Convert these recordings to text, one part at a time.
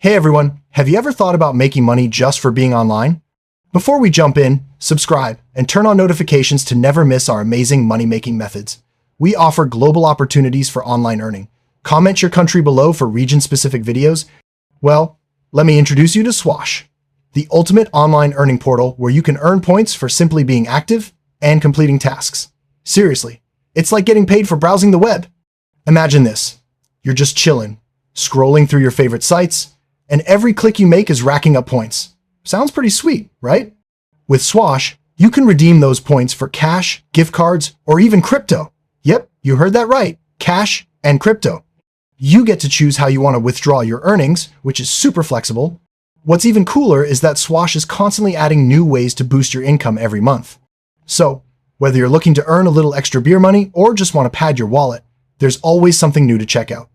Hey everyone, have you ever thought about making money just for being online? Before we jump in, subscribe and turn on notifications to never miss our amazing money-making methods. We offer global opportunities for online earning. Comment your country below for region-specific videos. Well, let me introduce you to Swash, the ultimate online earning portal where you can earn points for simply being active and completing tasks. Seriously, it's like getting paid for browsing the web. Imagine this. You're just chilling, scrolling through your favorite sites, and every click you make is racking up points. Sounds pretty sweet, right? With Swash, you can redeem those points for cash, gift cards, or even crypto. Yep, you heard that right. Cash and crypto. You get to choose how you want to withdraw your earnings, which is super flexible. What's even cooler is that Swash is constantly adding new ways to boost your income every month. So, whether you're looking to earn a little extra beer money or just want to pad your wallet, there's always something new to check out.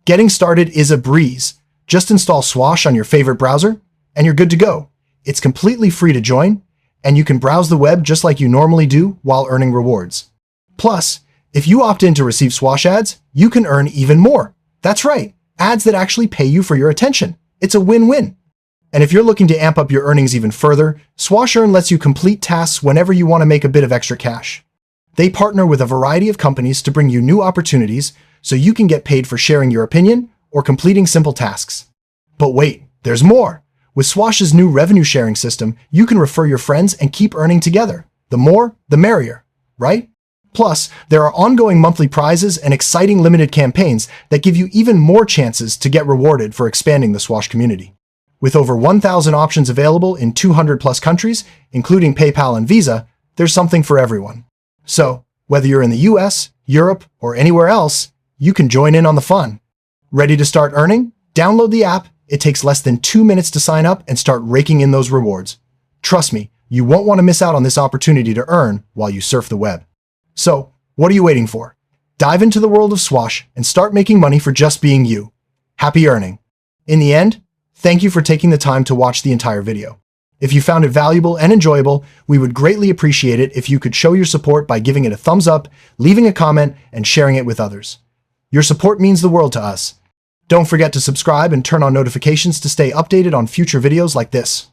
Getting started is a breeze. Just install Swash on your favorite browser, and you're good to go. It's completely free to join, and you can browse the web just like you normally do while earning rewards. Plus, if you opt in to receive Swash ads, you can earn even more. That's right, ads that actually pay you for your attention. It's a win-win. And if you're looking to amp up your earnings even further, Swash Earn lets you complete tasks whenever you want to make a bit of extra cash. They partner with a variety of companies to bring you new opportunities so you can get paid for sharing your opinion or completing simple tasks. But wait, there's more. With Swash's new revenue sharing system, you can refer your friends and keep earning together. The more, the merrier, right? Plus, there are ongoing monthly prizes and exciting limited campaigns that give you even more chances to get rewarded for expanding the Swash community. With over 1,000 options available in 200 plus countries, including PayPal and Visa, there's something for everyone. So, whether you're in the US, Europe, or anywhere else, you can join in on the fun. Ready to start earning? Download the app. It takes less than 2 minutes to sign up and start raking in those rewards. Trust me, you won't want to miss out on this opportunity to earn while you surf the web. So, what are you waiting for? Dive into the world of Swash and start making money for just being you. Happy earning. In the end, thank you for taking the time to watch the entire video. If you found it valuable and enjoyable, we would greatly appreciate it if you could show your support by giving it a thumbs up, leaving a comment, and sharing it with others. Your support means the world to us. Don't forget to subscribe and turn on notifications to stay updated on future videos like this.